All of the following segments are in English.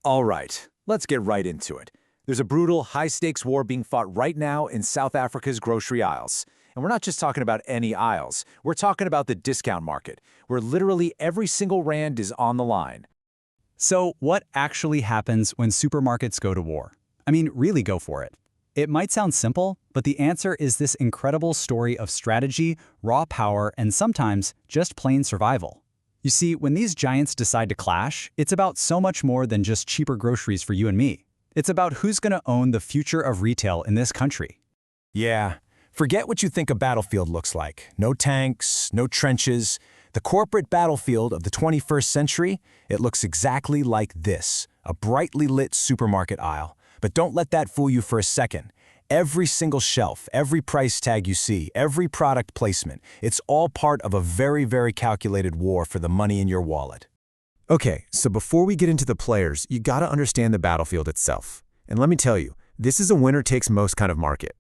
All right, let's get right into it. There's a brutal, high-stakes war being fought right now in South Africa's grocery aisles. And we're not just talking about any aisles. We're talking about the discount market, where literally every single rand is on the line. So what actually happens when supermarkets go to war? I mean, really go for it. It might sound simple, but the answer is this incredible story of strategy, raw power, and sometimes just plain survival. You see, when these giants decide to clash, it's about so much more than just cheaper groceries for you and me. It's about who's going to own the future of retail in this country. Yeah, forget what you think a battlefield looks like. No tanks, no trenches. The corporate battlefield of the 21st century, it looks exactly like this, a brightly lit supermarket aisle. But don't let that fool you for a second. Every single shelf, every price tag you see, every product placement, it's all part of a very, very calculated war for the money in your wallet. Okay, so before we get into the players, you gotta understand the battlefield itself. And let me tell you, this is a winner-takes-most kind of market.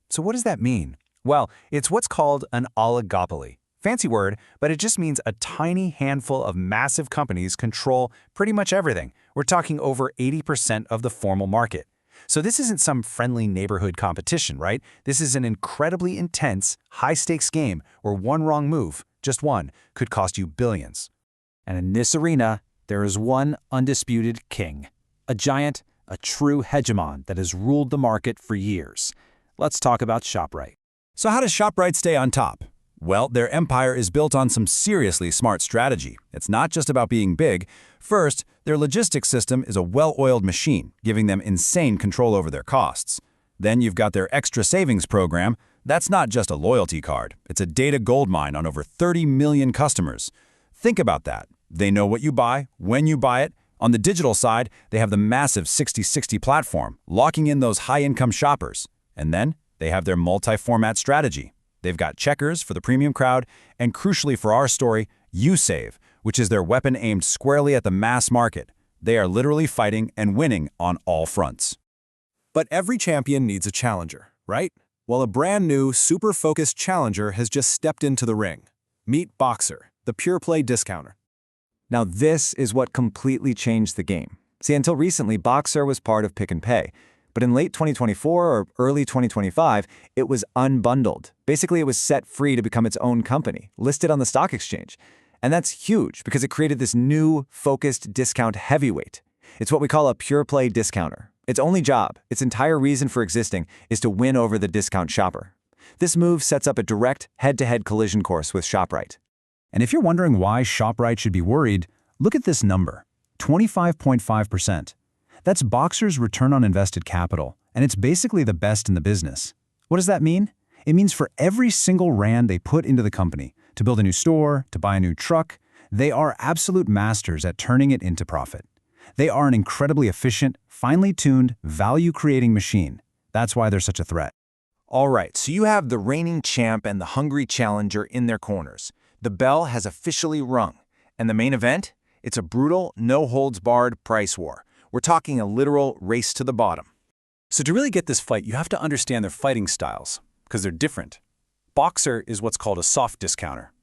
So what does that mean? Well, it's what's called an oligopoly. Fancy word, but it just means a tiny handful of massive companies control pretty much everything. We're talking over 80% of the formal market. So this isn't some friendly neighborhood competition, right? This is an incredibly intense, high-stakes game where one wrong move, just one, could cost you billions. And in this arena, there is one undisputed king, a giant, a true hegemon that has ruled the market for years. Let's talk about Shoprite. So how does Shoprite stay on top? Well, their empire is built on some seriously smart strategy. It's not just about being big. First, their logistics system is a well-oiled machine, giving them insane control over their costs. Then you've got their extra savings program. That's not just a loyalty card. It's a data goldmine on over 30 million customers. Think about that. They know what you buy, when you buy it. On the digital side, they have the massive 60/60 platform, locking in those high-income shoppers. And then they have their multi-format strategy. They've got checkers for the premium crowd, and crucially for our story, YouSave, which is their weapon aimed squarely at the mass market. They are literally fighting and winning on all fronts. But every champion needs a challenger, right? Well, a brand new, super focused challenger has just stepped into the ring. Meet Boxer, the pure-play discounter. Now this is what completely changed the game. See, until recently, Boxer was part of Pick and Pay. But in late 2024 or early 2025, it was unbundled. Basically, it was set free to become its own company, listed on the stock exchange. And that's huge because it created this new, focused discount heavyweight. It's what we call a pure-play discounter. Its only job, its entire reason for existing, is to win over the discount shopper. This move sets up a direct, head-to-head collision course with Shoprite. And if you're wondering why Shoprite should be worried, look at this number, 25.5%. That's Boxer's return on invested capital, and it's basically the best in the business. What does that mean? It means for every single rand they put into the company, to build a new store, to buy a new truck, they are absolute masters at turning it into profit. They are an incredibly efficient, finely tuned, value-creating machine. That's why they're such a threat. All right, so you have the reigning champ and the hungry challenger in their corners. The bell has officially rung. And the main event? It's a brutal, no-holds-barred price war. We're talking a literal race to the bottom. So to really get this fight, you have to understand their fighting styles, because they're different. Boxer is what's called a soft discounter.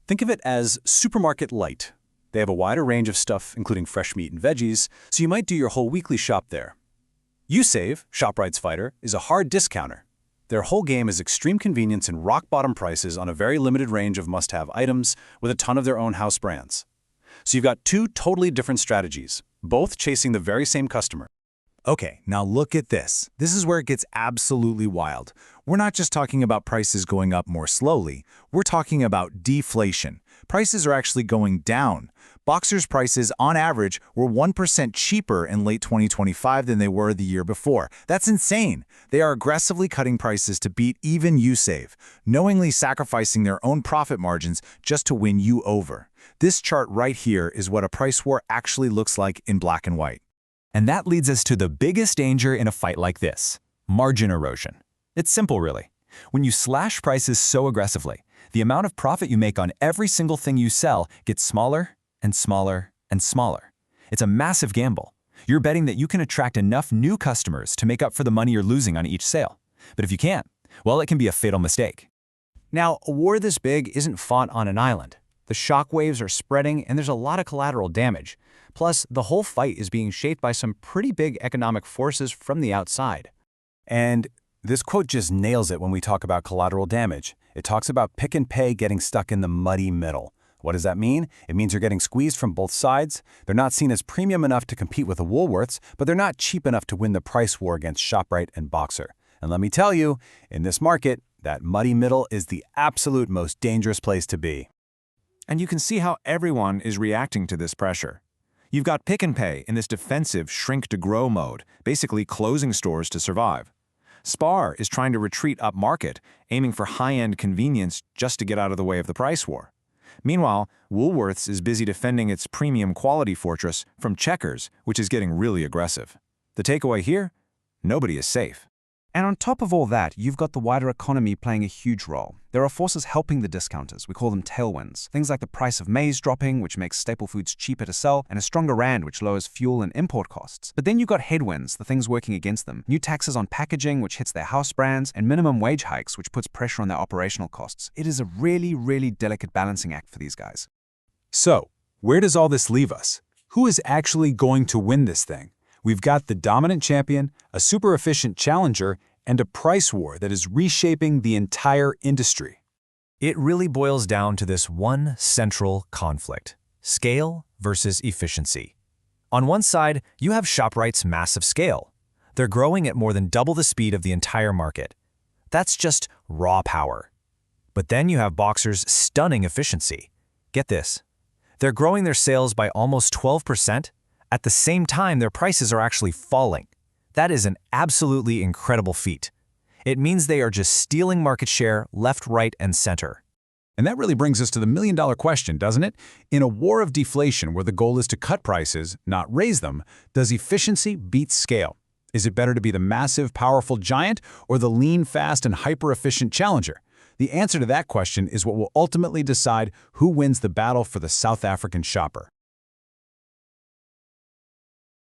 Think of it as supermarket light. They have a wider range of stuff, including fresh meat and veggies, so you might do your whole weekly shop there. YouSave, Shoprite's fighter, is a hard discounter. Their whole game is extreme convenience and rock-bottom prices on a very limited range of must-have items with a ton of their own house brands. So you've got two totally different strategies, both chasing the very same customer. Okay, now look at this. This is where it gets absolutely wild. We're not just talking about prices going up more slowly. We're talking about deflation. Prices are actually going down. Boxer's prices, on average, were 1% cheaper in late 2025 than they were the year before. That's insane. They are aggressively cutting prices to beat even YouSave, knowingly sacrificing their own profit margins just to win you over. This chart right here is what a price war actually looks like in black and white. And that leads us to the biggest danger in a fight like this, margin erosion. It's simple, really. When you slash prices so aggressively, the amount of profit you make on every single thing you sell gets smaller and smaller and smaller. It's a massive gamble. You're betting that you can attract enough new customers to make up for the money you're losing on each sale. But if you can't, well, it can be a fatal mistake. Now, a war this big isn't fought on an island. The shockwaves are spreading and there's a lot of collateral damage. Plus, the whole fight is being shaped by some pretty big economic forces from the outside. And this quote just nails it when we talk about collateral damage. It talks about Pick and Pay getting stuck in the muddy middle. What does that mean? It means you're getting squeezed from both sides. They're not seen as premium enough to compete with the Woolworths, but they're not cheap enough to win the price war against Shoprite and Boxer. And let me tell you, in this market, that muddy middle is the absolute most dangerous place to be. And you can see how everyone is reacting to this pressure. You've got Pick and Pay in this defensive shrink-to-grow mode, basically closing stores to survive. Spar is trying to retreat upmarket, aiming for high-end convenience just to get out of the way of the price war. Meanwhile, Woolworths is busy defending its premium quality fortress from Checkers, which is getting really aggressive. The takeaway here? Nobody is safe. And on top of all that, you've got the wider economy playing a huge role. There are forces helping the discounters. We call them tailwinds. Things like the price of maize dropping, which makes staple foods cheaper to sell, and a stronger rand, which lowers fuel and import costs. But then you've got headwinds, the things working against them. New taxes on packaging, which hits their house brands, and minimum wage hikes, which puts pressure on their operational costs. It is a really, really delicate balancing act for these guys. So, where does all this leave us? Who is actually going to win this thing? We've got the dominant champion, a super efficient challenger, and a price war that is reshaping the entire industry. It really boils down to this one central conflict: scale versus efficiency. On one side, you have Shoprite's massive scale. They're growing at more than double the speed of the entire market. That's just raw power. But then you have Boxer's stunning efficiency. Get this. They're growing their sales by almost 12%. At the same time, their prices are actually falling. That is an absolutely incredible feat. It means they are just stealing market share left, right, and center. And that really brings us to the million-dollar question, doesn't it? In a war of deflation where the goal is to cut prices, not raise them, does efficiency beat scale? Is it better to be the massive, powerful giant or the lean, fast, and hyper-efficient challenger? The answer to that question is what will ultimately decide who wins the battle for the South African shopper.